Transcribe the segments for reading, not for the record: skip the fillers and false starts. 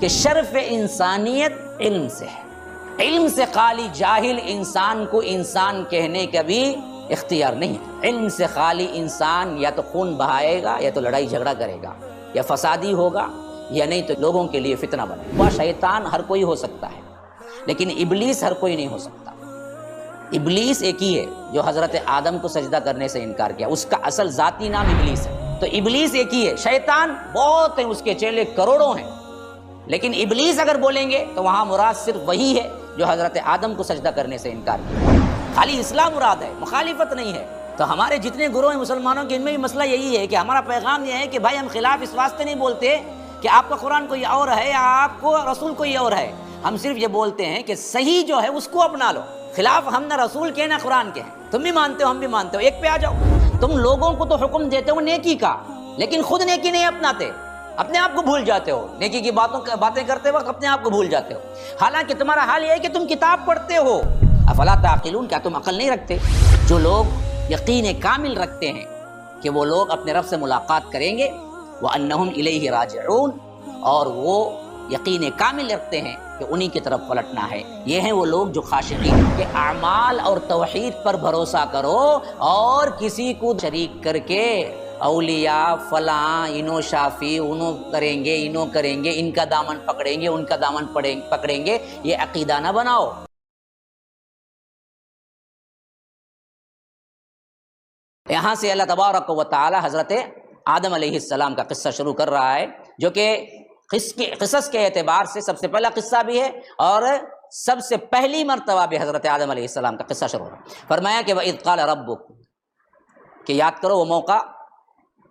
کہ شرف انسانیت علم سے ہے، علم سے خالی جاہل انسان کو انسان کہنے کا بھی اختیار نہیں ہے۔ علم سے خالی انسان یا تو خون بہائے گا، یا تو لڑائی جھگڑا کرے گا، یا فسادی ہوگا، یا نہیں تو لوگوں کے لیے فتنہ بنے گا۔ شیطان ہر کوئی ہو سکتا ہے، لیکن ابلیس ہر کوئی نہیں ہو سکتا۔ ابلیس ایک ہی ہے جو حضرت آدم کو سجدہ کرنے سے انکار کیا، اس کا اصل ذاتی نام ابلیس ہے۔ تو ابلیس ایک ہی ہے، شیطان بہت ہیں، اس کے چیلے کروڑوں ہیں، لیکن ابلیس اگر بولیں گے تو وہاں مراد صرف وہی ہے جو حضرت آدم کو سجدہ کرنے سے انکار کیا۔ خالی اسلام مراد ہے، مخالفت نہیں ہے۔ تو ہمارے جتنے گروہ ہیں مسلمانوں کے، ان میں بھی مسئلہ یہی ہے کہ ہمارا پیغام یہ ہے کہ بھائی ہم خلاف اس واسطے نہیں بولتے کہ آپ کا قرآن کوئی اور ہے یا آپ کو رسول کوئی اور ہے، ہم صرف یہ بولتے ہیں کہ صحیح جو ہے اس کو اپنا لو۔ خلاف ہم نہ رسول کے نہ قرآن کے ہیں، تم بھی مانتے ہو ہم بھی مانتے ہو، ایک پہ آ جاؤ۔ تم لوگوں کو تو حکم دیتے ہو نیکی کا، لیکن خود نیکی نہیں اپناتے، اپنے آپ کو بھول جاتے ہو، نیکی کی باتیں کرتے وقت اپنے آپ کو بھول جاتے ہو، حالانکہ تمہارا حال یہ ہے کہ تم کتاب پڑھتے ہو۔ افلا تعقلون، کیا تم عقل نہیں رکھتے؟ جو لوگ یقین کامل رکھتے ہیں کہ وہ لوگ اپنے رب سے ملاقات کریں گے، وَأَنَّهُمْ إِلَيْهِ رَاجِعُونَ، اور وہ یقین کامل رکھتے ہیں کہ انہی کی طرف پلٹنا ہے، یہ ہیں وہ لوگ جو خاشعین کے اعمال اور توحید پر بھروسہ کرو، اور کسی کو شریک کر کے اولیاء فلاں انو شافی انو کریں گے، انو کریں گے، ان کا دامن پکڑیں گے، ان کا دامن پکڑیں گے، یہ عقیدہ نہ بناؤ۔ یہاں سے اللہ تبارک و تعالی حضرت آدم علیہ السلام کا قصہ شروع کر رہا ہے، جو کہ قصص کے اعتبار سے سب سے پہلا قصہ بھی ہے، اور سب سے پہلی مرتبہ بھی حضرت آدم علیہ السلام کا قصہ شروع ہے۔ فرمایا کہ وَإِذْ قَالَ رَبُّكَ، کہ یاد کرو وہ موقع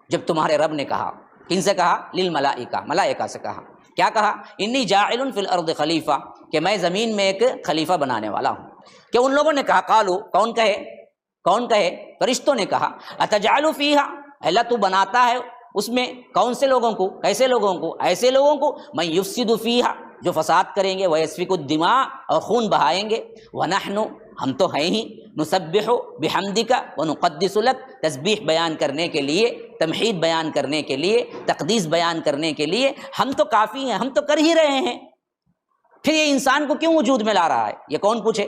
جب تمہارے رب نے کہا، کن سے کہا؟ للملائکہ، ملائکہ سے کہا۔ کیا کہا؟ انی جاعل فی الارض خلیفہ، کہ میں زمین میں ایک خلیفہ بنانے والا ہوں۔ کہ ان لوگوں نے کہا، قالو، کون کہے؟ فرشتوں نے کہا، اتجعل فیہا، اللہ تو بناتا ہے اس میں کون سے لوگوں کو، کیسے لوگوں کو؟ ایسے لوگوں کو من یفسد فیہا، جو فساد کریں گے، ویسفک الدماء، اور خون بہائیں گے، ونحن، ہم تو ہیں ہی، نسبح بحمدک ونقدس لک، تسبیح بیان کرنے کے لیے، تمحید بیان کرنے کے لیے، تقدیس بیان کرنے کے لیے ہم تو کافی ہیں، ہم تو کر ہی رہے ہیں، پھر یہ انسان کو کیوں وجود میں لا رہا ہے؟ یہ کون پوچھے؟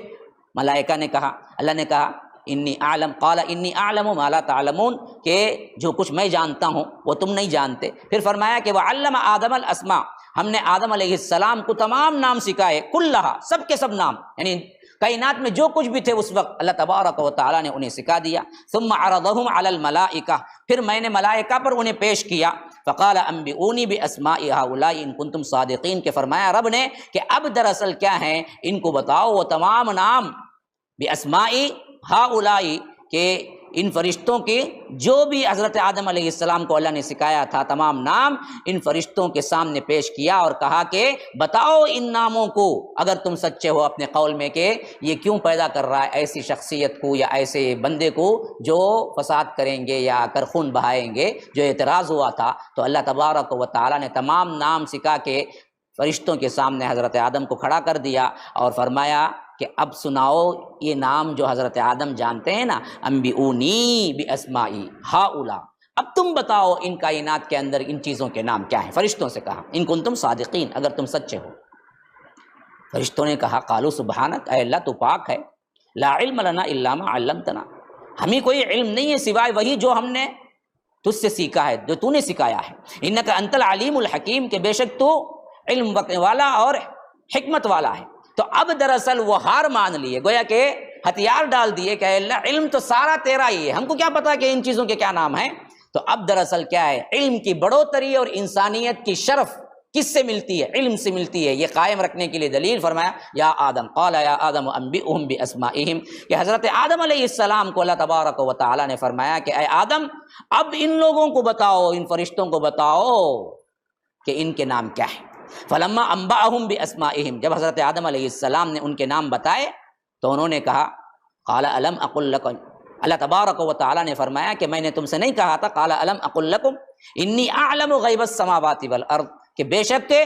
ملائکہ نے کہا، اللہ نے کہا انی اعلم، قال انی اعلم ما لا تعلمون، کہ جو کچھ میں جانتا ہوں وہ تم نہیں جانتے۔ پھر فرمایا کہ وعلم آدم الاسماء، ہم نے آدم علیہ السلام کو تمام نام سکھائے، کلھا، سب کے سب نام، یعنی کائنات میں جو کچھ بھی تھے اس وقت اللہ تبارک و تعالیٰ نے انہیں سکھا دیا۔ ثم عرضهم علی الملائکہ، پھر میں نے ملائکہ پر انہیں پیش کیا، فقال انبئونی باسماء ہؤلاء ان کنتم صادقین، کہ فرمایا رب نے کہ اب دراصل کیا ہیں، ان کو بتاؤ وہ تمام نام، باسماء ہؤلاء، کہ ان فرشتوں کے جو بھی حضرت آدم علیہ السلام کو اللہ نے سکھایا تھا تمام نام، ان فرشتوں کے سامنے پیش کیا اور کہا کہ بتاؤ ان ناموں کو، اگر تم سچے ہو اپنے قول میں، کہ یہ کیوں پیدا کر رہا ہے ایسی شخصیت کو یا ایسے بندے کو جو فساد کریں گے یا کر خون بہائیں گے، جو اعتراض ہوا تھا۔ تو اللہ تبارک و تعالیٰ نے تمام نام سکھا کے فرشتوں کے سامنے حضرت آدم کو کھڑا کر دیا اور فرمایا کہ اب سناؤ یہ نام جو حضرت آدم جانتے ہیں نا، انبئونی باسمائی ہؤلاء، اب تم بتاؤ ان کائنات کے اندر ان چیزوں کے نام کیا ہیں۔ فرشتوں سے کہا ان کنتم صادقین، اگر تم سچے ہو۔ فرشتوں نے کہا، قالوا سبحانک، اے اللہ تو پاک ہے، لا علم لنا الا ما علمتنا، ہمیں کوئی علم نہیں ہے سوائے وہی جو ہم نے تجھ سے سیکھا ہے، جو تو نے سکھایا ہے۔ انک انت العلیم الحکیم، کہ بے شک تو علم والا اور حکمت والا ہے۔ تو اب دراصل وہ ہار مان لیے، گویا کہ ہتھیار ڈال دیے کہ اے اللہ علم تو سارا تیرا ہی ہے، ہم کو کیا پتا کہ ان چیزوں کے کیا نام ہیں۔ تو اب دراصل کیا ہے، علم کی بڑھوتری اور انسانیت کی شرف کس سے ملتی ہے؟ علم سے ملتی ہے۔ یہ قائم رکھنے کے لیے دلیل فرمایا یا آدم، قال یا آدم انبئهم باسمائهم، کہ حضرت آدم علیہ السلام کو اللہ تبارک و تعالی نے فرمایا کہ اے آدم اب ان لوگوں کو بتاؤ، ان فرشتوں کو بتاؤ کہ ان کے نام کیا ہیں۔ فلما انبأهم باسمائهم، جب حضرت آدم علیہ السلام نے ان کے نام بتائے تو انہوں نے کہا، قال الم اقل لکم، اللہ تبارک و تعالی نے فرمایا کہ میں نے تم سے نہیں کہا تھا، قال الم اقل لکم انی اعلم غیب السماوات والارض، کہ بے شک کہ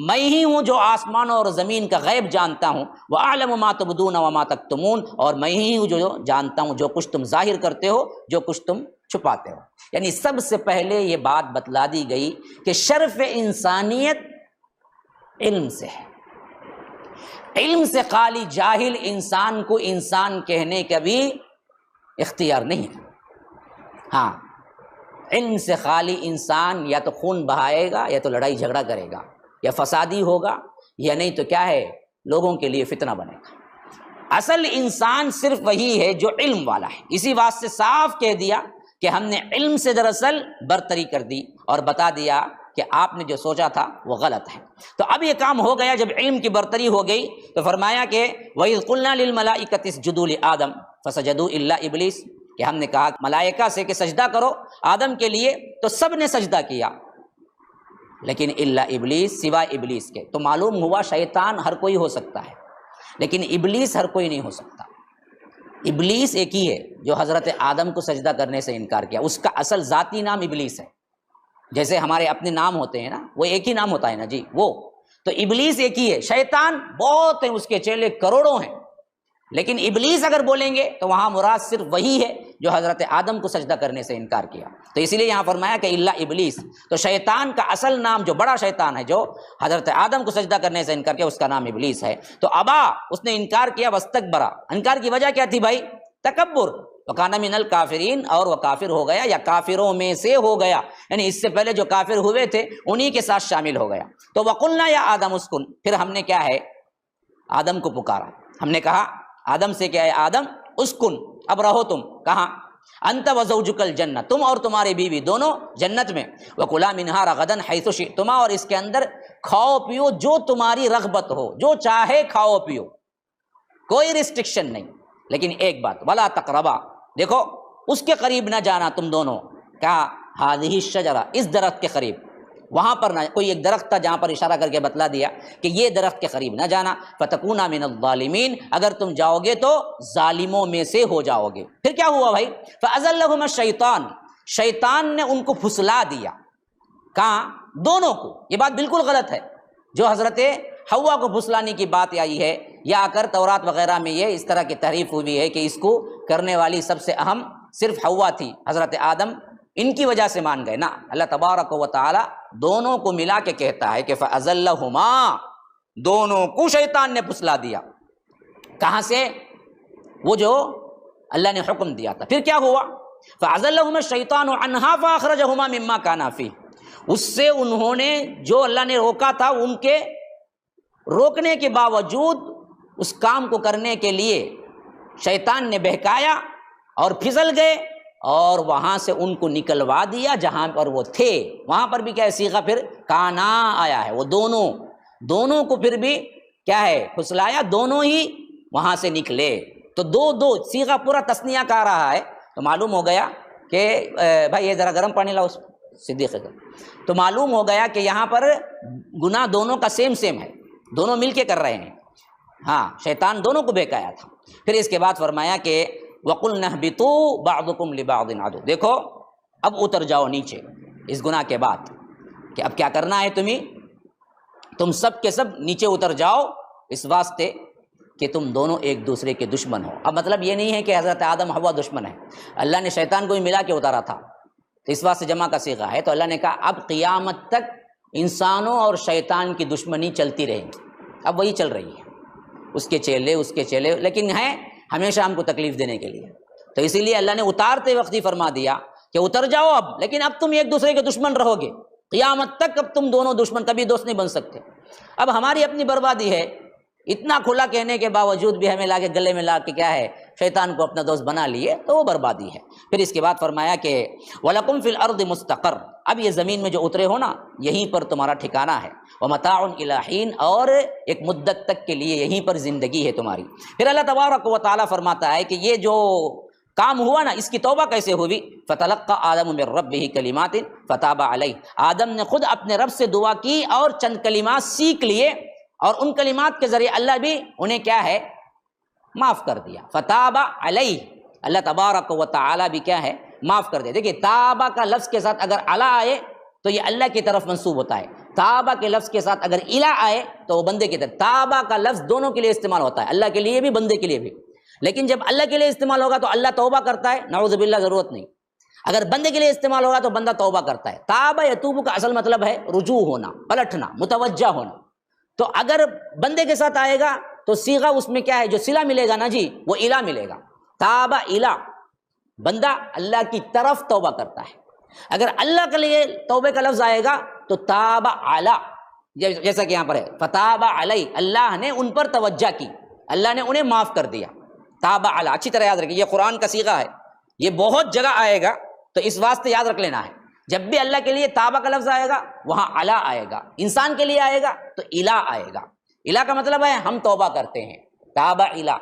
میں ہی ہوں جو آسمانوں اور زمین کا غیب جانتا ہوں، واعلم ما تبدون وما تکتمون، اور میں ہی ہوں جو جانتا ہوں جو کچھ تم ظاہر کرتے ہو، جو کچھ تم چھپاتے ہو۔ یعنی سب سے پہلے یہ بات بتلا دی گئی کہ شرف انسانیت علم سے ہے۔ علم سے خالی جاہل انسان کو انسان کہنے کا بھی اختیار نہیں ہے۔ ہاں، علم سے خالی انسان یا تو خون بہائے گا، یا تو لڑائی جھگڑا کرے گا، یا فسادی ہوگا، یا نہیں تو کیا ہے، لوگوں کے لیے فتنہ بنے گا۔ اصل انسان صرف وہی ہے جو علم والا ہے۔ اسی واسطے صاف کہہ دیا کہ ہم نے علم سے دراصل برتری کر دی اور بتا دیا کہ آپ نے جو سوچا تھا وہ غلط ہے۔ تو اب یہ کام ہو گیا، جب علم کی برتری ہو گئی تو فرمایا کہ وَإِذْ قُلْنَا لِلْمَلَائِكَةِ اسْجُدُوا لِآدَمَ فَسَجَدُوا إِلَّا إِبْلِيسَ، کہ ہم نے کہا ملائکہ سے کہ سجدہ کرو آدم کے لیے، تو سب نے سجدہ کیا، لیکن الا ابلیس، سوائے ابلیس کے۔ تو معلوم ہوا شیطان ہر کوئی ہو سکتا ہے، لیکن ابلیس ہر کوئی نہیں ہو سکتا۔ ابلیس ایک ہی ہے جو حضرت آدم کو سجدہ کرنے سے انکار کیا، اس کا اصل ذاتی نام ابلیس ہے۔ جیسے ہمارے اپنے نام ہوتے ہیں نا، وہ ایک ہی نام ہوتا ہے نا جی، وہ تو ابلیس ایک ہی ہے۔ شیطان بہت ہیں، اس کے چیلے کروڑوں ہیں، لیکن ابلیس اگر بولیں گے تو وہاں مراد صرف وہی ہے جو حضرت آدم کو سجدہ کرنے سے انکار کیا۔ تو اسی لیے یہاں فرمایا کہ الا ابلیس، تو شیطان کا اصل نام جو بڑا شیطان ہے جو حضرت آدم کو سجدہ کرنے سے انکار کیا، اس کا نام ابلیس ہے۔ تو ابا، اس نے انکار کیا، واستکبرا، انکار کی وجہ کیا تھی بھائی؟ تکبر، وکان من الکافرین، اور وہ کافر ہو گیا یا کافروں میں سے ہو گیا، یعنی اس سے پہلے جو کافر ہوئے تھے انہی کے ساتھ شامل ہو گیا۔ تو وقلنا یا آدم اسکن، پھر ہم نے کیا ہے، آدم کو پکارا، ہم نے کہا آدم سے کہ اے آدم اسکن، اب رہو تم کہاں، انت وزوجک الجنہ، تم اور تمہاری بیوی دونوں جنت میں، وکلا منہا رغدا حیث شئتما، اور اس کے اندر کھاؤ پیو جو تمہاری رغبت ہو، جو چاہے کھاؤ پیو، کوئی ریسٹرکشن نہیں، لیکن ایک بات، ولا تقربا، دیکھو اس کے قریب نہ جانا تم دونوں، کہا ہذہ الشجرہ، اس درخت کے قریب، وہاں پر نہ، کوئی ایک درخت تھا جہاں پر اشارہ کر کے بتلا دیا کہ یہ درخت کے قریب نہ جانا، فتکونا من الظالمین، اگر تم جاؤ گے تو ظالموں میں سے ہو جاؤ گے۔ پھر کیا ہوا بھائی؟ فأزلہما الشیطان، شیطان نے ان کو پھسلا دیا، کہاں؟ دونوں کو۔ یہ بات بالکل غلط ہے جو حضرت حوا کو پھسلانے کی بات آئی ہے، یا آ کر تورات وغیرہ میں یہ اس طرح کی تحریف ہوئی ہے کہ اس کو کرنے والی سب سے اہم صرف حوا تھی، حضرت آدم ان کی وجہ سے مان گئے۔ نہ، اللہ تبارک و تعالی دونوں کو ملا کے کہتا ہے کہ فَأَزَلَّهُمَا، دونوں کو شیطان نے پھسلا دیا۔ کہاں سے؟ وہ جو اللہ نے حکم دیا تھا۔ پھر کیا ہوا؟ فَأَزَلَّهُمَا الشَّيْطَانُ عَنْهَا فَأَخْرَجَهُمَا مِمَّا كَانَا فِيهِ، اس سے انہوں نے جو اللہ نے روکا تھا، ان کے روکنے کے باوجود اس کام کو کرنے کے لیے شیطان نے بہکایا اور پھسل گئے، اور وہاں سے ان کو نکلوا دیا جہاں پر وہ تھے۔ وہاں پر بھی کیا ہے، صیغہ پھر کانا آیا ہے، وہ دونوں کو پھر بھی کیا ہے، پھسلایا، دونوں ہی وہاں سے نکلے۔ تو دو صیغہ پورا تثنیہ کا آ رہا ہے، تو معلوم ہو گیا کہ بھائی یہ ذرا گرم پانی لاؤ صدیق، تو معلوم ہو گیا کہ یہاں پر گناہ دونوں کا سیم ہے، دونوں مل کے کر رہے ہیں۔ ہاں، شیطان دونوں کو بہکایا تھا۔ پھر اس کے بعد فرمایا کہ وَقُلْنَا اهْبِطُوا بَعْضُكُمْ لِبَعْضٍ عَدُوٌّ، دیکھو اب اتر جاؤ نیچے اس گناہ کے بعد، کہ اب کیا کرنا ہے تم سب کے سب نیچے اتر جاؤ، اس واسطے کہ تم دونوں ایک دوسرے کے دشمن ہو۔ اب مطلب یہ نہیں ہے کہ حضرت آدم حوا دشمن ہے، اللہ نے شیطان کو بھی ملا کے اتارا تھا، تو اس واسطے جمع کا صیغہ ہے۔ تو اللہ نے کہا اب قیامت تک انسانوں اور شیطان کی دشمنی چلتی رہے گی، اب وہی چل رہی ہے، اس کے چیلے، لیکن ہیں ہمیشہ ہم کو تکلیف دینے کے لیے۔ تو اسی لیے اللہ نے اتارتے وقت ہی فرما دیا کہ اتر جاؤ اب، لیکن اب تم ایک دوسرے کے دشمن رہو گے قیامت تک، اب تم دونوں دشمن، کبھی دوست نہیں بن سکتے۔ اب ہماری اپنی بربادی ہے، اتنا کھلا کہنے کے باوجود بھی ہمیں لا کے گلے میں لا کے کیا ہے، شیطان کو اپنا دوست بنا لیے، تو وہ بربادی ہے۔ پھر اس کے بعد فرمایا کہ وَلَكُمْ فِي الْأَرْضِ مُسْتَقَرٌّ، اب یہ زمین میں جو اترے ہو نا، یہیں پر تمہارا ٹھکانہ ہے، وَمَتَاعٌ إِلَىٰ حِينٍ، اور ایک مدت تک کے لیے یہیں پر زندگی ہے تمہاری۔ پھر اللہ تبارک و تعالیٰ فرماتا ہے کہ یہ جو کام ہوا نا، اس کی توبہ کیسے ہوئی؟ فَتَلَقَّىٰ آدَمُ مِن رَّبِّهِ كَلِمَاتٍ فَتَابَ عَلَيْهِ، آدم نے خود اپنے رب سے دعا کی اور چند کلمات سیکھ لیے، اور ان کلمات کے ذریعے اللہ بھی انہیں کیا ہے، معاف کر دیا۔ فتاب علیہ، اللہ تبارک و تعالی بھی کیا ہے، معاف کر دیا۔ دیکھیے تابہ کا لفظ کے ساتھ اگر علی آئے تو یہ اللہ کی طرف منسوب ہوتا ہے، تابہ کے لفظ کے ساتھ اگر الی آئے تو وہ بندے کی طرف۔ تابہ کا لفظ دونوں کے لیے استعمال ہوتا ہے، اللہ کے لیے بھی بندے کے لیے بھی، لیکن جب اللہ کے لیے استعمال ہوگا تو اللہ توبہ کرتا ہے، نعوذ باللہ ضرورت نہیں۔ اگر بندے کے لیے استعمال ہوگا تو بندہ توبہ کرتا ہے۔ تابہ یتوب کا اصل مطلب ہے رجوع ہونا، پلٹنا، متوجہ ہونا۔ تو اگر بندے کے ساتھ آئے گا تو صیغہ اس میں کیا ہے، جو صلہ ملے گا نا جی وہ الہ ملے گا، تاب الہ، بندہ اللہ کی طرف توبہ کرتا ہے۔ اگر اللہ کے لیے توبے کا لفظ آئے گا تو تاب علی، جیسا کہ یہاں پر ہے فتاب علی، اللہ نے ان پر توجہ کی، اللہ نے انہیں معاف کر دیا، تاب علی۔ اچھی طرح یاد رکھیے، یہ قرآن کا صیغہ ہے، یہ بہت جگہ آئے گا، تو اس واسطے یاد رکھ لینا ہے، جب بھی اللہ کے لیے تابہ کا لفظ آئے گا وہاں علی آئے گا، انسان کے لیے آئے گا تو الہ آئے گا۔ الہ کا مطلب ہے ہم توبہ کرتے ہیں، تاب الہ۔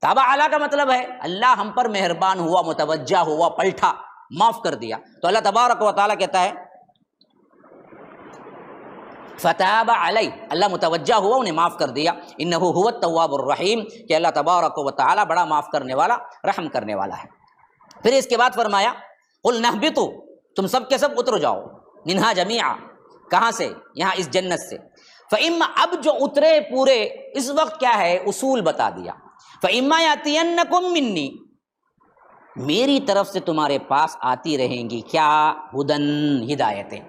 تابہ علی کا مطلب ہے اللہ ہم پر مہربان ہوا، متوجہ ہوا، پلٹا، معاف کر دیا۔ تو اللہ تبارک و تعالیٰ کہتا ہے فتاب علی، اللہ متوجہ ہوا، انہیں معاف کر دیا، انہ هو التواب الرحیم، کہ اللہ تبارک و تعالیٰ بڑا معاف کرنے والا، رحم کرنے والا ہے۔ پھر اس کے بعد فرمایا قل نہبطوا، تم سب کے سب اتر جاؤ، منہا جمیعا، کہاں سے؟ یہاں اس جنت سے۔ فاما، اب جو اترے پورے، اس وقت کیا ہے اصول بتا دیا، فاما یاتینکم منی، میری طرف سے تمہارے پاس آتی رہیں گی کیا؟ ہدن، ہدایتیں،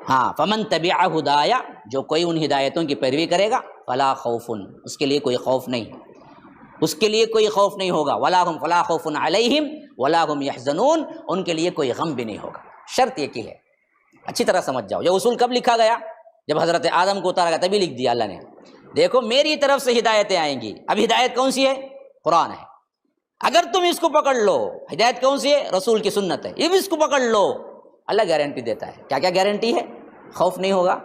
ہاں، فمن تبع ہدایا، جو کوئی ان ہدایتوں کی پیروی کرے گا، فلا خوف، اس کے لیے کوئی خوف نہیں، اس کے لیے کوئی خوف نہیں ہوگا، ولا هم، فلا خوف علیہم ولا هم یحزنون، ان کے لیے کوئی غم بھی نہیں ہوگا۔ شرط یہ کی ہے، اچھی طرح سمجھ جاؤ، یہ اصول کب لکھا گیا؟ جب حضرت آدم کو اتارا گیا تبھی لکھ دیا اللہ نے، دیکھو میری طرف سے ہدایتیں آئیں گی۔ اب ہدایت کون سی ہے؟ قرآن ہے، اگر تم اس کو پکڑ لو، ہدایت کون سی ہے؟ رسول کی سنت ہے، یہ بھی اس کو پکڑ لو، اللہ گارنٹی دیتا ہے۔ کیا کیا گارنٹی ہے؟ خوف نہیں ہوگا،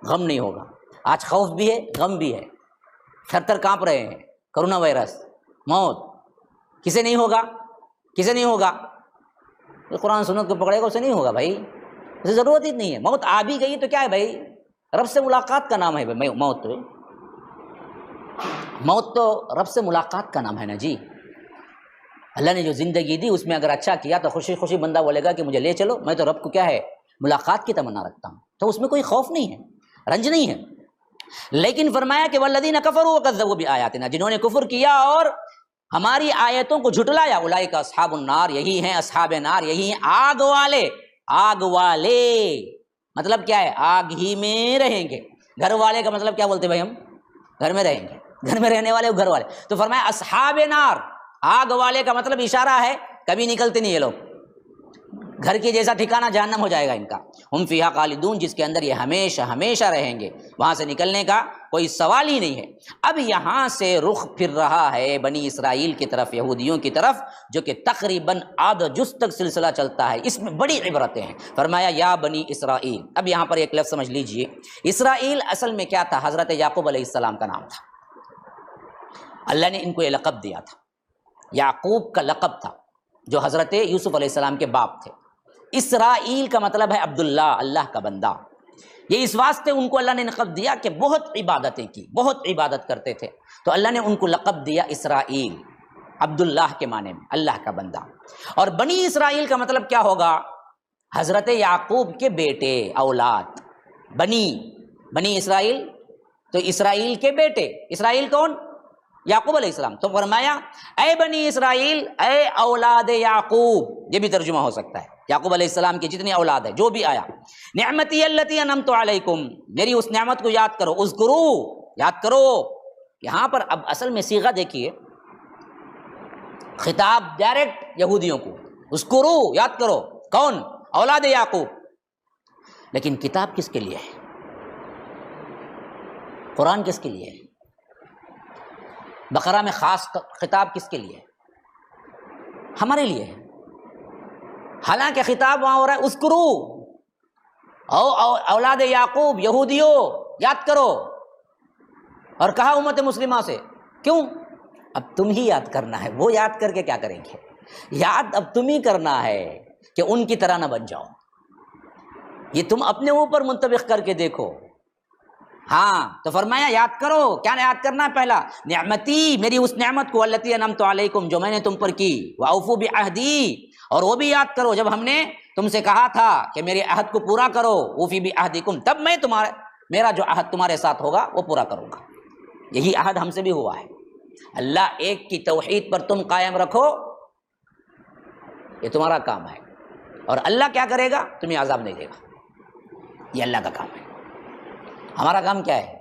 غم نہیں ہوگا۔ آج خوف بھی ہے، غم بھی ہے، تھر تھر کانپ رہے ہیں، کرونا وائرس، موت، کسے نہیں ہوگا؟ کسے نہیں ہوگا؟ قرآن سنت کو پکڑے گا اسے نہیں ہوگا بھائی، اسے ضرورت ہی نہیں ہے۔ موت آ بھی گئی تو کیا ہے بھائی، رب سے ملاقات کا نام ہے بھائی، موت تو رب سے ملاقات کا نام ہے نا جی۔ اللہ نے جو زندگی دی اس میں اگر اچھا کیا تو خوشی خوشی بندہ بولے گا کہ مجھے لے چلو، میں تو رب کو کیا ہے، ملاقات کی تمنا رکھتا ہوں، تو اس میں کوئی خوف نہیں ہے، رنج نہیں ہے۔ لیکن فرمایا کہ والذین کفروا وکذبوا بآیاتنا، جنہوں نے کفر کیا اور ہماری آیتوں کو جھٹلایا، اولئک اصحاب النار، یہی ہیں اصحاب نار، یہی ہیں آگ والے۔ آگ والے مطلب کیا ہے؟ آگ ہی میں رہیں گے۔ گھر والے کا مطلب کیا بولتے بھائی ہم؟ گھر میں رہیں گے، گھر میں رہنے والے، گھر والے۔ تو فرمایا اصحاب نار، آگ والے کا مطلب اشارہ ہے کبھی نکلتے نہیں یہ لوگ، گھر کی جیسا ٹھکانہ جہنم ہو جائے گا ان کا۔ ہم فیہا خالدون، جس کے اندر یہ ہمیشہ ہمیشہ رہیں گے، وہاں سے نکلنے کا کوئی سوال ہی نہیں ہے۔ اب یہاں سے رخ پھر رہا ہے بنی اسرائیل کی طرف، یہودیوں کی طرف، جو کہ تقریباً آدھا جز تک سلسلہ چلتا ہے، اس میں بڑی عبرتیں ہیں۔ فرمایا یا بنی اسرائیل، اب یہاں پر ایک لفظ سمجھ لیجئے، اسرائیل اصل میں کیا تھا؟ حضرت یعقوب علیہ السلام کا نام تھا، اللہ نے ان کو یہ لقب دیا تھا، یعقوب کا لقب تھا، جو حضرت یوسف علیہ السلام کے باپ تھے۔ اسرائیل کا مطلب ہے عبداللہ، اللہ کا بندہ۔ یہ اس واسطے ان کو اللہ نے لقب دیا کہ بہت عبادتیں کی، بہت عبادت کرتے تھے، تو اللہ نے ان کو لقب دیا اسرائیل، عبداللہ کے معنی میں، اللہ کا بندہ۔ اور بنی اسرائیل کا مطلب کیا ہوگا؟ حضرت یعقوب کے بیٹے، اولاد، بنی اسرائیل، تو اسرائیل کے بیٹے، اسرائیل کون؟ یعقوب علیہ السلام۔ تو فرمایا اے بنی اسرائیل، اے اولاد یعقوب، یہ بھی ترجمہ ہو سکتا ہے، یعقوب علیہ السلام کی جتنی اولاد ہے، جو بھی آیا، نعمتی التی انعمت علیکم، میری اس نعمت کو یاد کرو، اذکرو، یاد کرو۔ یہاں پر اب اصل میں صیغہ دیکھیے، خطاب ڈائریکٹ یہودیوں کو، اذکرو، یاد کرو، کون؟ اولاد یعقوب۔ لیکن کتاب کس کے لیے ہے؟ قرآن کس کے لیے ہے؟ بقرہ میں خاص خطاب کس کے لیے ہے؟ ہمارے لیے ہے۔ حالانکہ خطاب وہاں ہو رہا ہے اذکرو، اولاد یعقوب، یہودیوں، یاد کرو، اور کہا امت مسلمہ سے، کیوں؟ اب تم ہی یاد کرنا ہے، وہ یاد کر کے کیا کریں گے؟ یاد اب تم ہی کرنا ہے کہ ان کی طرح نہ بن جاؤ، یہ تم اپنے اوپر منطبق کر کے دیکھو۔ ہاں، تو فرمایا یاد کرو، کیا یاد کرنا ہے؟ پہلا نعمتی، میری اس نعمت کو، التی انعمت علیکم، جو میں نے تم پر کی، واوفوا بعہدی، اور وہ بھی یاد کرو جب ہم نے تم سے کہا تھا کہ میرے عہد کو پورا کرو، اوفی بعہدکم، تب میں میرا جو عہد تمہارے ساتھ ہوگا وہ پورا کروں گا۔ یہی عہد ہم سے بھی ہوا ہے، اللہ ایک کی توحید پر تم قائم رکھو، یہ تمہارا کام ہے، اور اللہ کیا کرے گا؟ تمہیں عذاب نہیں دے گا، یہ اللہ کا کام ہے۔ ہمارا کام کیا ہے؟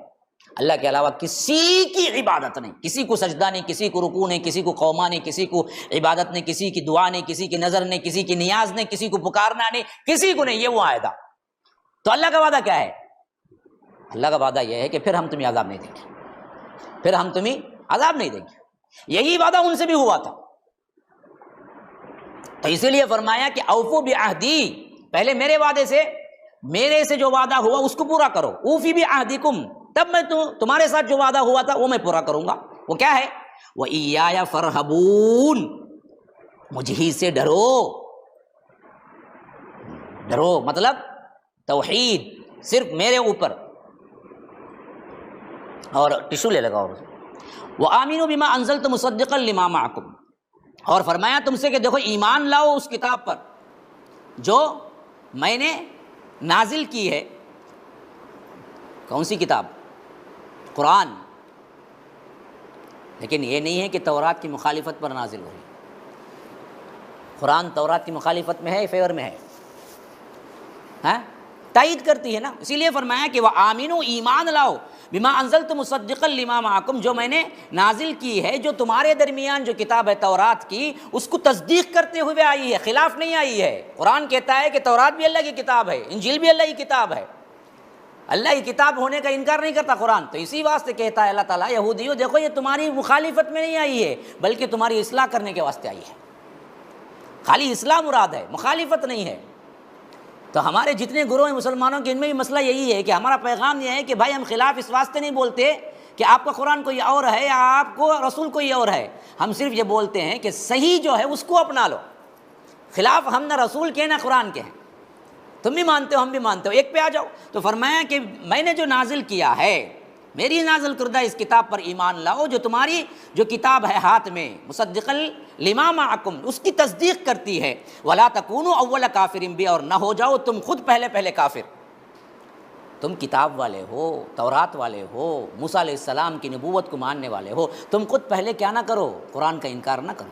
اللہ کے علاوہ کسی کی عبادت نہیں، کسی کو سجدہ نہیں، کسی کو رکوع نہیں، کسی کو قوما نہیں، کسی کو عبادت نہیں، کسی کی دعا نہیں، کسی کی نظر نہیں، کسی کی نیاز نہیں، کسی کو پکارنا نہیں، کسی کو نہیں، یہ وہ وعدہ۔ تو اللہ کا وعدہ کیا ہے؟ اللہ کا وعدہ یہ ہے کہ پھر ہم تمہیں عذاب نہیں دیں گے، پھر ہم تمہیں عذاب نہیں دیں گے۔ یہی وعدہ ان سے بھی ہوا تھا، تو اسی لیے فرمایا کہ اوفو بعہدی، پہلے میرے وعدے سے، میرے سے جو وعدہ ہوا اس کو پورا کرو، اوفی بعہدکم، تب میں تمہارے ساتھ جو وعدہ ہوا تھا وہ میں پورا کروں گا۔ وہ کیا ہے؟ وَإِيَّايَ فَارْهَبُونَ، مجھ ہی سے ڈرو۔ ڈرو مطلب توحید، صرف میرے اوپر۔ اور ٹشو لے لگا۔ وَآمِنُوا بِمَا أَنزَلْتُ مُصَدِّقًا لِمَا مَعَكُمْ، اور فرمایا تم سے کہ دیکھو ایمان لاؤ اس کتاب پر جو میں نے نازل کی ہے۔ کون سی کتاب؟ قرآن۔ لیکن یہ نہیں ہے کہ تورات کی مخالفت پر نازل ہوئی۔ قرآن تورات کی مخالفت میں ہے، فیور میں ہے، ہاں تائید کرتی ہے نا۔ اسی لیے فرمایا کہ وَآمِنُوا، ایمان لاؤ، بما انزلت مصدقا لما معکم، جو میں نے نازل کی ہے، جو تمہارے درمیان جو کتاب ہے تورات کی، اس کو تصدیق کرتے ہوئے آئی ہے، خلاف نہیں آئی ہے۔ قرآن کہتا ہے کہ تورات بھی اللہ کی کتاب ہے، انجیل بھی اللہ کی کتاب ہے، اللہ کی کتاب ہونے کا انکار نہیں کرتا قرآن۔ تو اسی واسطے کہتا ہے اللہ تعالیٰ یہودیوں دیکھو یہ تمہاری مخالفت میں نہیں آئی ہے، بلکہ تمہاری اصلاح کرنے کے واسطے آئی ہے، خالی اصلاح مراد ہے، مخالفت نہیں ہے۔ تو ہمارے جتنے گروہ ہیں مسلمانوں کے، ان میں بھی مسئلہ یہی ہے کہ ہمارا پیغام یہ ہے کہ بھائی ہم خلاف اس واسطے نہیں بولتے کہ آپ کا قرآن کوئی اور ہے یا آپ کو رسول کوئی اور ہے، ہم صرف یہ بولتے ہیں کہ صحیح جو ہے اس کو اپنا لو۔ خلاف ہم نہ رسول کے نہ قرآن کے ہیں، تم بھی مانتے ہو ہم بھی مانتے ہو، ایک پہ آ جاؤ۔ تو فرمایا کہ میں نے جو نازل کیا ہے، میری نازل کردہ اس کتاب پر ایمان لاؤ، جو تمہاری جو کتاب ہے ہاتھ میں، مصدقا لما معکم، اس کی تصدیق کرتی ہے۔ ولا تکونوا اول کافر بہ، اور نہ ہو جاؤ تم خود پہلے کافر۔ تم کتاب والے ہو، تورات والے ہو، موسیٰ علیہ السلام کی نبوت کو ماننے والے ہو، تم خود پہلے کیا نہ کرو، قرآن کا انکار نہ کرو۔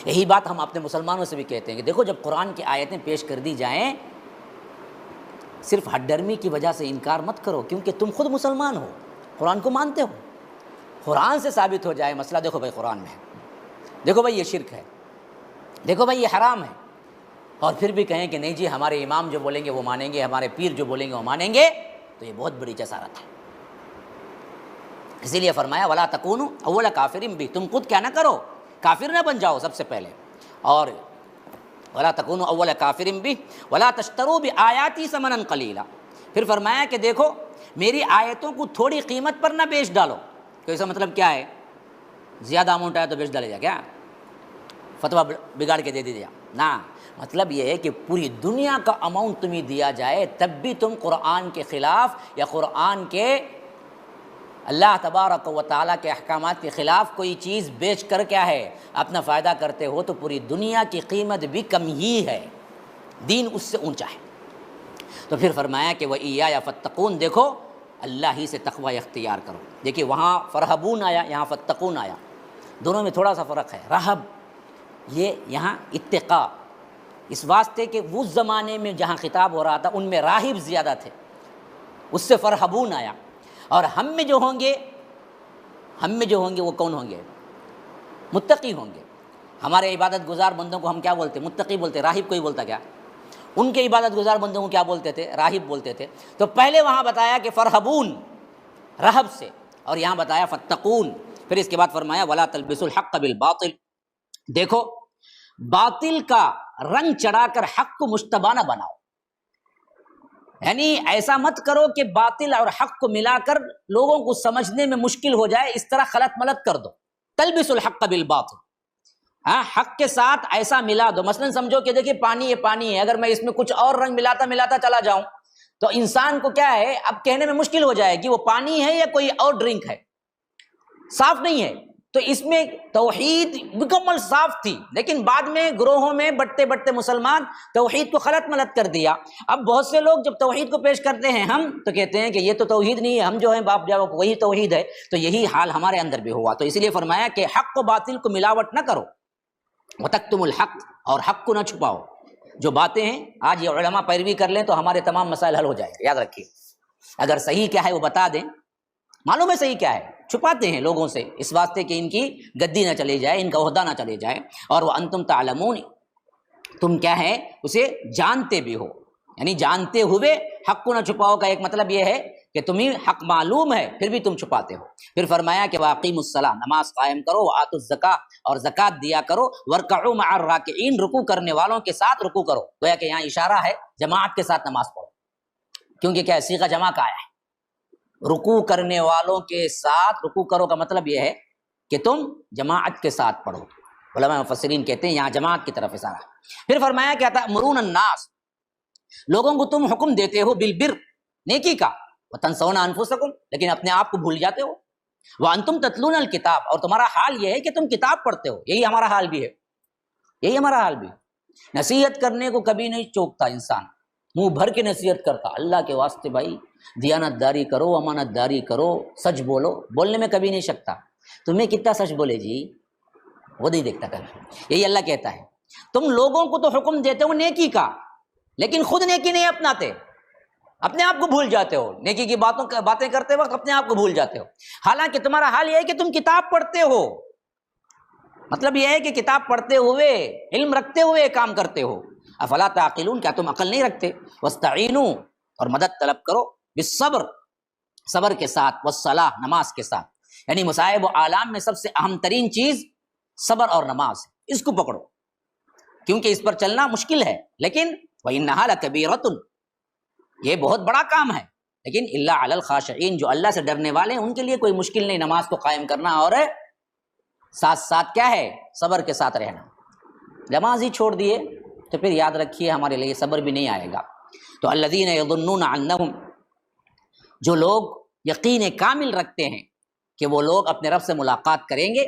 یہی بات ہم اپنے مسلمانوں سے بھی کہتے ہیں کہ دیکھو جب قرآن کی آیتیں پیش کر دی جائیں، صرف ہٹ ڈرمی کی وجہ سے انکار مت کرو، کیونکہ تم خود مسلمان ہو، قرآن کو مانتے ہو۔ قرآن سے ثابت ہو جائے مسئلہ، دیکھو بھائی قرآن میں ہے، دیکھو بھائی یہ شرک ہے، دیکھو بھائی یہ حرام ہے، اور پھر بھی کہیں کہ نہیں جی ہمارے امام جو بولیں گے وہ مانیں گے، ہمارے پیر جو بولیں گے وہ مانیں گے، تو یہ بہت بڑی جسارت ہے۔ اسی لیے فرمایا ولا تکونوا اول کافر بہ، تم خود کیا نہ کرو، کافر نہ بن جاؤ سب سے پہلے، اور ولا تکونوا اول کافر بہ ولا تشتروا بآیاتی ثمنا قلیلا۔ پھر فرمایا کہ دیکھو میری آیتوں کو تھوڑی قیمت پر نہ بیچ ڈالو۔ تو اس کا مطلب کیا ہے؟ زیادہ اماؤنٹ آیا تو بیچ ڈالے جا کیا؟ فتویٰ بگاڑ کے دے دیا نہ، مطلب یہ ہے کہ پوری دنیا کا اماؤنٹ تمہیں دیا جائے تب بھی تم قرآن کے خلاف یا قرآن کے اللہ تبارک و تعالیٰ کے احکامات کے خلاف کوئی چیز بیچ کر کیا ہے اپنا فائدہ کرتے ہو، تو پوری دنیا کی قیمت بھی کم ہی ہے، دین اس سے اونچا ہے۔ تو پھر فرمایا کہ وَإِيَّايَ فَاتَّقُونَ، دیکھو اللہ ہی سے تقوی اختیار کرو۔ دیکھیے وہاں فرحبون آیا، یہاں فتقون آیا، دونوں میں تھوڑا سا فرق ہے۔ رہب یہ یہاں اتقاء، اس واسطے کہ اس زمانے میں جہاں خطاب ہو رہا تھا ان میں راہب زیادہ تھے، اس سے فرحبون آیا۔ اور ہم میں جو ہوں گے وہ کون ہوں گے؟ متقی ہوں گے۔ ہمارے عبادت گزار بندوں کو ہم کیا بولتے؟ متقی بولتے۔ راہب کوئی بولتا کیا؟ ان کے عبادت گزار بندوں کو کیا بولتے تھے؟ راہب بولتے تھے۔ تو پہلے وہاں بتایا کہ فرحبون رہب سے، اور یہاں بتایا فتقون۔ پھر اس کے بعد فرمایا ولا تلبسوا الحق بالباطل، دیکھو باطل کا رنگ چڑھا کر حق کو مشتبہ نہ بناؤ، یعنی ایسا مت کرو کہ باطل اور حق کو ملا کر لوگوں کو سمجھنے میں مشکل ہو جائے، اس طرح خلط ملط کر دو۔ تلبسوا الحق بالباطل، ہاں حق کے ساتھ ایسا ملا دو، مثلا سمجھو کہ دیکھیے پانی یہ پانی ہے، اگر میں اس میں کچھ اور رنگ ملاتا چلا جاؤں تو انسان کو کیا ہے اب کہنے میں مشکل ہو جائے کہ وہ پانی ہے یا کوئی اور ڈرنک ہے، صاف نہیں ہے۔ تو اس میں توحید مکمل صاف تھی، لیکن بعد میں گروہوں میں بٹتے بٹتے مسلمان توحید کو خلط ملط کر دیا۔ اب بہت سے لوگ جب توحید کو پیش کرتے ہیں ہم تو کہتے ہیں کہ یہ تو توحید نہیں ہے، ہم جو ہیں باپ جاؤ وہی توحید ہے۔ تو یہی حال ہمارے اندر بھی ہوا، تو اسی لیے فرمایا کہ حق و باطل کو ملاوٹ نہ کرو، وتکتم الحق، اور حق کو نہ چھپاؤ۔ جو باتیں ہیں آج یہ علماء پیروی کر لیں تو ہمارے تمام مسائل حل ہو جائیں گے، یاد رکھیے۔ اگر صحیح کیا ہے وہ بتا دیں، معلوم ہے صحیح کیا ہے، چھپاتے ہیں لوگوں سے اس واسطے کہ ان کی گدی نہ چلی جائے، ان کا عہدہ نہ چلے جائے، اور وانتم تعلمون، تم کیا ہے اسے جانتے بھی ہو، یعنی جانتے ہوئے حق کو نہ چھپاؤ کا ایک مطلب یہ ہے کہ تمہیں حق معلوم ہے پھر بھی تم چھپاتے ہو۔ پھر فرمایا کہ واقیموا الصلاۃ، نماز قائم کرو، وآتوا الزکاۃ، اور زکوٰۃ دیا کرو، وارکعوا مع الراکعین، رکوع کرنے والوں کے ساتھ رکوع کرو۔ گویا کہ یہاں اشارہ ہے جماعت کے ساتھ نماز پڑھو، کیونکہ کیا صیغہ جمع کا آیا ہے، رکوع کرنے والوں کے ساتھ رکوع کرو کا مطلب یہ ہے کہ تم جماعت کے ساتھ پڑھو۔ علماء مفسرین کہتے ہیں یہاں جماعت کی طرف اشارہ ہے۔ پھر فرمایا کیا تھا، تأمرون الناس، لوگوں کو تم حکم دیتے ہو، بالبر، نیکی کا، وتنسون انفسکم، لیکن اپنے آپ کو بھول جاتے ہو، وانتم تتلون الکتاب، اور تمہارا حال یہ ہے کہ تم کتاب پڑھتے ہو۔ یہی ہمارا حال بھی ہے، یہی ہمارا حال بھی ہے۔ نصیحت کرنے کو کبھی نہیں چوکتا انسان، منہ بھر کے نصیحت کرتا، اللہ کے واسطے بھائی دیانت داری کرو، امانت داری کرو، سچ بولو، بولنے میں کبھی نہیں شکتا۔ تمہیں کتنا سچ بولے جی وہ نہیں دیکھتا کبھی۔ یہی اللہ کہتا ہے تم لوگوں کو تو حکم دیتے ہو نیکی کا، لیکن خود نیکی نہیں اپناتے، اپنے آپ کو بھول جاتے ہو، نیکی کی باتیں کرتے وقت اپنے آپ کو بھول جاتے ہو، حالانکہ تمہارا حال یہ ہے کہ تم کتاب پڑھتے ہو۔ مطلب یہ ہے کہ کتاب پڑھتے ہوئے، علم رکھتے ہوئے کام کرتے ہو۔ افلا تعقلون، کیا تم عقل نہیں رکھتے؟ واستعینوا، اور مدد طلب کرو، بالصبر، صبر کے ساتھ، والصلاۃ، نماز کے ساتھ، یعنی مصائب و آلام میں سب سے اہم ترین چیز صبر اور نماز ہے، اس کو پکڑو، کیونکہ اس پر چلنا مشکل ہے، لیکن وَإِنَّهَا لَكَبِيرَةٌ، یہ بہت بڑا کام ہے، لیکن إِلَّا عَلَى الْخَاشِعِينَ، جو اللہ سے ڈرنے والے ہیں ان کے لیے کوئی مشکل نہیں نماز کو قائم کرنا، اور ساتھ ساتھ کیا ہے صبر کے ساتھ رہنا۔ نماز ہی چھوڑ دیے تو پھر یاد رکھیے ہمارے لیے صبر بھی نہیں آئے گا۔ تو الذین یظنون انہم، جو لوگ یقین کامل رکھتے ہیں کہ وہ لوگ اپنے رب سے ملاقات کریں گے،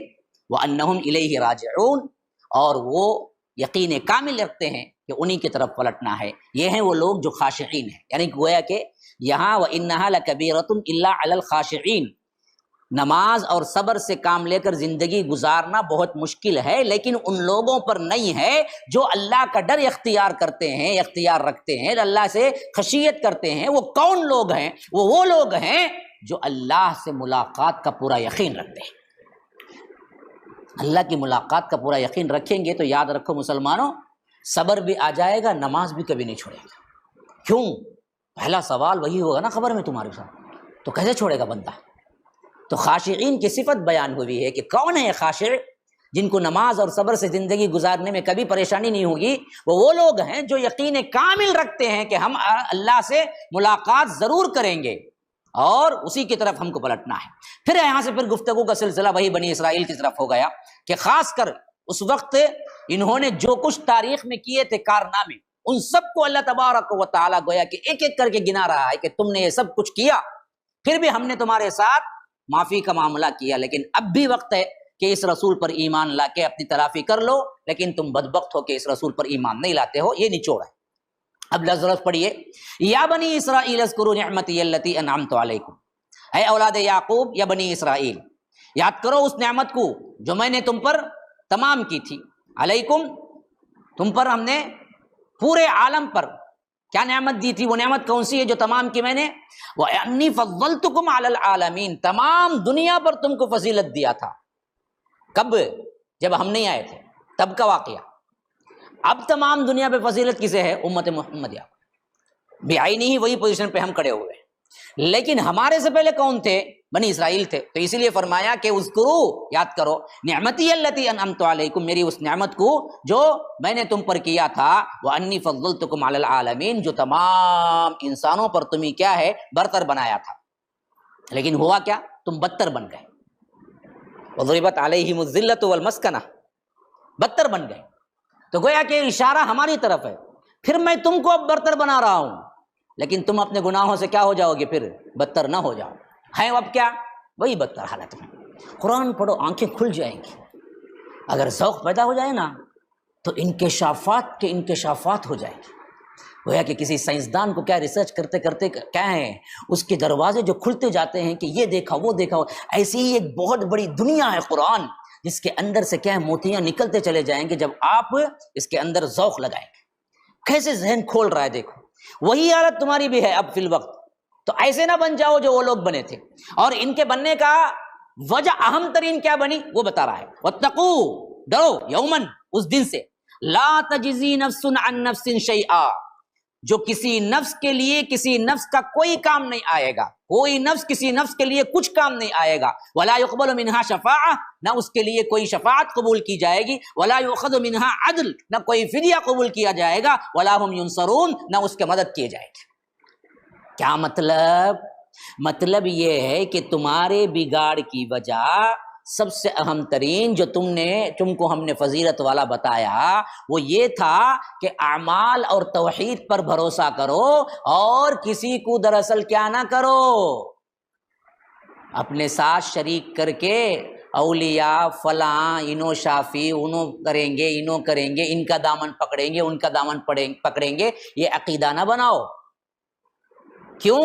وانہم الیہ راجعون، اور وہ یقین کامل رکھتے ہیں کہ انہی کی طرف پلٹنا ہے، یہ ہیں وہ لوگ جو خاشعین ہیں۔ یعنی گویا کہ یہاں وانہا لکبیرۃ الا علی الخاشعین، نماز اور صبر سے کام لے کر زندگی گزارنا بہت مشکل ہے، لیکن ان لوگوں پر نہیں ہے جو اللہ کا ڈر اختیار کرتے ہیں، اختیار رکھتے ہیں، اللہ سے خشیت کرتے ہیں۔ وہ کون لوگ ہیں؟ وہ لوگ ہیں جو اللہ سے ملاقات کا پورا یقین رکھتے ہیں۔ اللہ کی ملاقات کا پورا یقین رکھیں گے تو یاد رکھو مسلمانوں، صبر بھی آ جائے گا، نماز بھی کبھی نہیں چھوڑے گا۔ کیوں؟ پہلا سوال وہی ہوگا نا خبر میں تمہارے ساتھ، تو کیسے چھوڑے گا بندہ؟ تو خاشعین کی صفت بیان ہوئی ہے کہ کون ہے خاشع، جن کو نماز اور صبر سے زندگی گزارنے میں کبھی پریشانی نہیں ہوگی۔ وہ لوگ ہیں جو یقین کامل رکھتے ہیں کہ ہم اللہ سے ملاقات ضرور کریں گے اور اسی کی طرف ہم کو پلٹنا ہے۔ پھر یہاں سے پھر گفتگو کا سلسلہ وہی بنی اسرائیل کی طرف ہو گیا کہ خاص کر اس وقت انہوں نے جو کچھ تاریخ میں کیے تھے کارنامے، ان سب کو اللہ تبارک و تعالیٰ گویا کہ ایک ایک کر کے گنا رہا ہے کہ تم نے یہ سب کچھ کیا، پھر بھی ہم نے تمہارے ساتھ معافی کا معاملہ کیا، لیکن اب بھی وقت ہے کہ اس رسول پر ایمان لا کے اپنی تلافی کر لو، لیکن تم بدبخت ہو کہ اس رسول پر ایمان نہیں لاتے ہو۔ یہ نچوڑ ہے۔ اب لفظ پڑھیے، یا بنی اسرائیل اذکروا نعمتی التی انعمت علیکم، اے اولاد یعقوب یا بنی اسرائیل، یاد کرو اس نعمت کو جو میں نے تم پر تمام کی تھی، علیکم، تم پر ہم نے پورے عالم پر کیا نعمت دی تھی؟ وہ نعمت کون سی ہے جو تمام کی میں نے؟ وَأَنِّي فَضَّلْتُكُمْ عَلَى الْعَالَمِينَ، تمام دنیا پر تم کو فضیلت دیا تھا۔ کب؟ جب ہم نہیں آئے تھے، تب کا واقعہ۔ اب تمام دنیا پہ فضیلت کسے ہے؟ امت محمدیہ، بعینی ہی وہی پوزیشن پہ ہم کھڑے ہوئے ہیں۔ لیکن ہمارے سے پہلے کون تھے؟ بنی اسرائیل تھے۔ تو اسی لیے فرمایا کہ اذکرو، یاد کرو، نعمتی التی انعمت علیکم، میری اس نعمت کو جو میں نے تم پر کیا تھا، وانی فضلتکم علی العالمین، جو تمام انسانوں پر تمہیں کیا ہے؟ برتر بنایا تھا۔ لیکن ہوا کیا؟ تم بدتر بن گئے۔ وضربت علیہم الذلۃ والمسکنہ، بدتر بن گئے۔ تو گویا کہ اشارہ ہماری طرف ہے، پھر میں تم کو اب برتر بنا رہا ہوں، لیکن تم اپنے گناہوں سے کیا ہو جاؤ گے؟ پھر بدتر نہ ہو جاؤ۔ ہیں اب کیا؟ وہی بدتر حالت میں۔ قرآن پڑھو، آنکھیں کھل جائیں گی۔ اگر ذوق پیدا ہو جائے نا تو انکشافات کے انکشافات ہو جائیں گے۔ گویا کہ کسی سائنسدان کو کیا ریسرچ کرتے کرتے کیا ہے، اس کے دروازے جو کھلتے جاتے ہیں کہ یہ دیکھا وہ دیکھا، ایسی ہی ایک بہت بڑی دنیا ہے قرآن، جس کے اندر سے کیا ہے موتیاں نکلتے چلے جائیں گے جب آپ اس کے اندر ذوق لگائیں گے۔ کیسے ذہن کھول رہا ہے، دیکھو۔ وہی حالت تمہاری بھی ہے اب فی الوقت۔ تو ایسے نہ بن جاؤ جو وہ لوگ بنے تھے. اور ان کے بننے کا وجہ اہم ترین کیا بنی وہ بتا رہا ہے. واتقوا، ڈرو، یومن، اس دن سے، لا تجزی نفس عن نفس شیئا، جو کسی نفس کے لیے کسی نفس کا کوئی کام نہیں آئے گا، کوئی نفس کسی نفس کے لیے کچھ کام نہیں آئے گا. ولا يقبل منها شفاعہ، نہ اس کے لیے کوئی شفاعت قبول کی جائے گی. ولا يؤخذ منها عدل، نہ کوئی فدیہ قبول کیا جائے گا. ولا هم ينصرون، نہ اس کے مدد کیے جائے گی. کیا مطلب یہ ہے کہ تمہارے بگاڑ کی وجہ سب سے اہم ترین جو تم کو ہم نے فضیلت والا بتایا وہ یہ تھا کہ اعمال اور توحید پر بھروسہ کرو اور کسی کو دراصل کیا نہ کرو، اپنے ساتھ شریک کر کے اولیاء فلاں انو شافی انو کریں گے ان کا دامن پکڑیں گے ان کا دامن پکڑیں گے، یہ عقیدہ نہ بناؤ. کیوں؟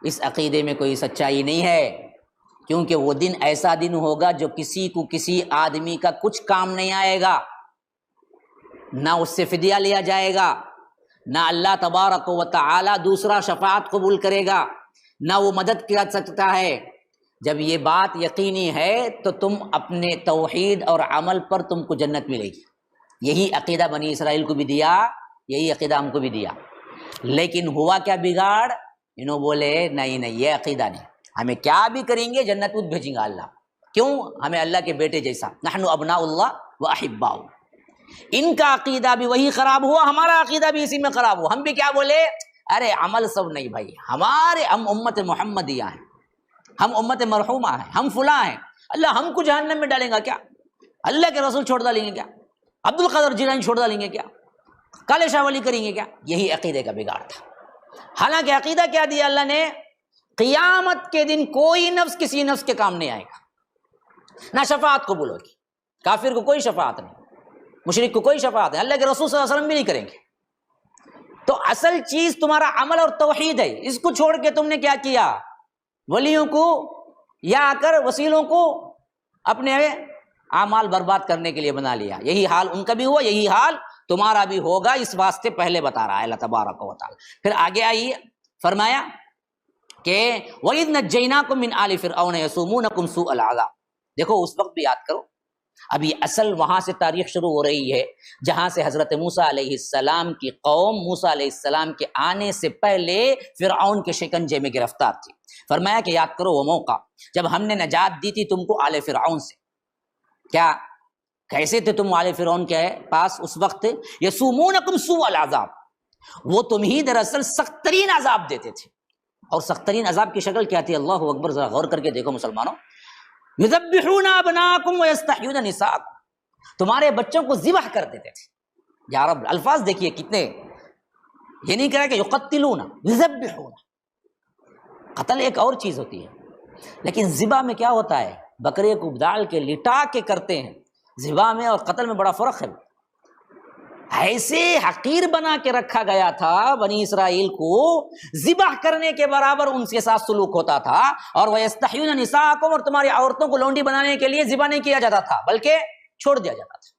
اس عقیدے میں کوئی سچائی نہیں ہے، کیونکہ وہ دن ایسا دن ہوگا جو کسی کو کسی آدمی کا کچھ کام نہیں آئے گا، نہ اس سے فدیہ لیا جائے گا، نہ اللہ تبارک و تعالی دوسرا شفاعت قبول کرے گا، نہ وہ مدد کر سکتا ہے. جب یہ بات یقینی ہے تو تم اپنے توحید اور عمل پر تم کو جنت ملے گی. یہی عقیدہ بنی اسرائیل کو بھی دیا، یہی عقیدہ ہم کو بھی دیا. لیکن ہوا کیا بگاڑ؟ انہوں بولے نہیں یہ عقیدہ نہیں، ہمیں کیا بھی کریں گے جنت میں بھیجیں گا اللہ. کیوں؟ ہمیں اللہ کے بیٹے جیسا، نحن ابناء اللہ و احباؤ. ان کا عقیدہ بھی وہی خراب ہوا، ہمارا عقیدہ بھی اسی میں خراب ہوا. ہم بھی کیا بولے؟ ارے عمل سب نہیں بھائی، ہم امت محمدیہ ہیں، ہم امت مرحومہ ہیں، ہم فلاں ہیں. اللہ ہم کو جہنم میں ڈالیں گا کیا؟ اللہ کے رسول چھوڑ ڈالیں گے کیا؟ عبد القادر جیلانی چھوڑ ڈالیں گے کیا؟ کالے شاہ ولی کریں گے کیا؟ یہی عقیدے کا بگاڑ تھا. حالانکہ عقیدہ کیا دیا اللہ نے؟ قیامت کے دن کوئی نفس کسی نفس کے کام نہیں آئے گا، نہ شفاعت قبول ہوگی. کافر کو کوئی شفاعت نہیں، مشرک کو کوئی شفاعت نہیں، اللہ کے رسول صلی اللہ علیہ وسلم بھی نہیں کریں گے. تو اصل چیز تمہارا عمل اور توحید ہے. اس کو چھوڑ کے تم نے کیا کیا؟ ولیوں کو یا آ کر وسیلوں کو اپنے اعمال برباد کرنے کے لیے بنا لیا. یہی حال ان کا بھی ہوا، یہی حال تمہارا بھی ہوگا. اس واسطے پہلے بتا رہا ہے اللہ تبارک و تعالی. پھر آگے آئیے، فرمایا کہ وَإِذْ نَجَّيْنَاكُمْ مِنْ آلِ فِرْعَوْنَ يَسُومُونَكُمْ سُوءَ الْعَذَابِ. دیکھو اس وقت بھی یاد کرو، ابھی اصل وہاں سے تاریخ شروع ہو رہی ہے جہاں سے حضرت موسیٰ علیہ السلام کی قوم موسیٰ علیہ السلام کے آنے سے پہلے فرعون کے شکنجے میں گرفتار تھی. فرمایا کہ یاد کرو وہ موقع جب ہم نے نجات دی تھی تم کو آل فرعون سے. کیا کیسے تھے تم آل فرعون کے پاس اس وقت؟ یسومونکم سوء العذاب، وہ تمہیں دراصل سخت ترین عذاب دیتے تھے. اور سخت ترین عذاب کی شکل کیا تھی؟ اللہ اکبر، ذرا غور کر کے دیکھو مسلمانوں. یذبحون ابناکم ویستحیون نساءکم، تمہارے بچوں کو ذبح کر دیتے تھے. یا رب الفاظ دیکھیے کتنے، یہ نہیں کہا کہ یقتلون، یذبحون. قتل ایک اور چیز ہوتی ہے، لیکن ذبح میں کیا ہوتا ہے؟ بکرے کو ڈال کے لٹا کے کرتے ہیں. ذبح میں اور قتل میں بڑا فرق ہے. ایسے حقیر بنا کے رکھا گیا تھا بنی اسرائیل کو، ذبح کرنے کے برابر ان کے ساتھ سلوک ہوتا تھا. اور وَيَسْتَحْيُونَ نِسَاءَكُمْ، اور تمہاری عورتوں کو لونڈی بنانے کے لیے ذبح نہیں کیا جاتا تھا بلکہ چھوڑ دیا جاتا تھا.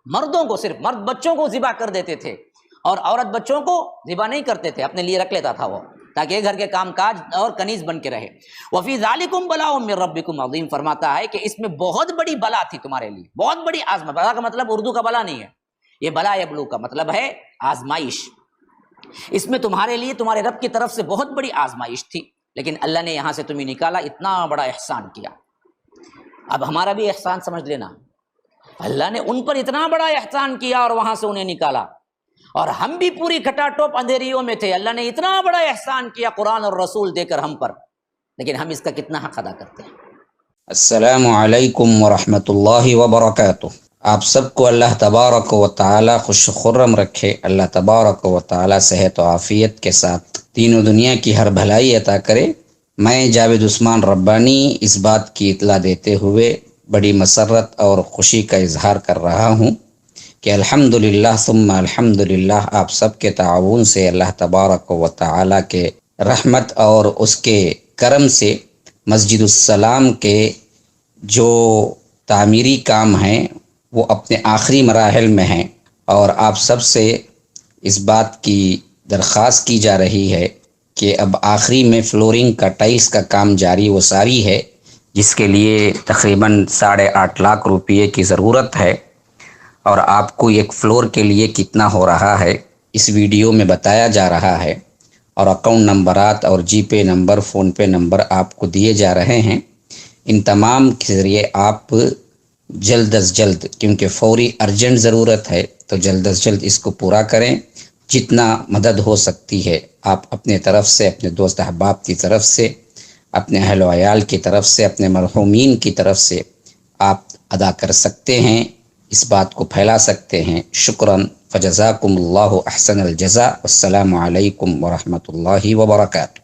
مردوں کو، صرف مرد بچوں کو ذبح کر دیتے تھے اور عورت بچوں کو ذبح نہیں کرتے تھے، اپنے لیے رکھ لیتا تھا وہ تاکہ گھر کے کام کاج اور کنیز بن کے رہے. وَفِي ذَلِكُمْ بَلَاءٌ مِّن رَبِّكُمْ عَظِيمٌ، فرماتا ہے کہ اس میں بہت بڑی بلا تھی تمہارے لیے، بہت بڑی آزمائش. بلا کا مطلب اردو کا بلا نہیں ہے، یہ بلا یبلو کا مطلب ہے آزمائش. اس میں تمہارے لیے تمہارے رب کی طرف سے بہت بڑی آزمائش تھی، لیکن اللہ نے یہاں سے تمہیں نکالا، اتنا بڑا احسان کیا. اب ہمارا بھی احسان سمجھ لینا، اللہ نے ان پر اتنا بڑا احسان کیا اور وہاں سے انہیں نکالا، اور ہم بھی پوری کھٹا ٹوپ اندھیریوں میں تھے. اللہ نے اتنا بڑا احسان کیا قرآن اور رسول دے کر ہم پر، لیکن ہم اس کا کتنا حق ادا کرتے ہیں. السلام علیکم ورحمۃ اللہ وبرکاتہ. آپ سب کو اللہ تبارک و تعالی خوش خرم رکھے. اللہ تبارک و تعالی صحت و عافیت کے ساتھ دین و دنیا کی ہر بھلائی عطا کرے. میں جاوید عثمان ربانی اس بات کی اطلاع دیتے ہوئے بڑی مسرت اور خوشی کا اظہار کر رہا ہوں کہ الحمدللہ ثم الحمدللہ آپ سب کے تعاون سے اللہ تبارک و تعالی کے رحمت اور اس کے کرم سے مسجد السلام کے جو تعمیری کام ہیں وہ اپنے آخری مراحل میں ہیں، اور آپ سب سے اس بات کی درخواست کی جا رہی ہے کہ اب آخری میں فلورنگ کا ٹائلز کا کام جاری و ساری ہے، جس کے لیے تقریباً 8.5 لاکھ روپے کی ضرورت ہے، اور آپ کو ایک فلور کے لیے کتنا ہو رہا ہے اس ویڈیو میں بتایا جا رہا ہے، اور اکاؤنٹ نمبرات اور جی پے نمبر، فون پے نمبر آپ کو دیے جا رہے ہیں۔ ان تمام کے ذریعے آپ جلد از جلد، کیونکہ فوری ارجنٹ ضرورت ہے، تو جلد از جلد اس کو پورا کریں۔ جتنا مدد ہو سکتی ہے آپ اپنے طرف سے، اپنے دوست احباب کی طرف سے، اپنے اہل و عیال کی طرف سے، اپنے مرحومین کی طرف سے آپ ادا کر سکتے ہیں، اس بات کو پھیلا سکتے ہیں۔ شکراً، فجزاکم اللہ احسن الجزاء، والسلام علیکم ورحمۃ اللہ وبرکاتہ۔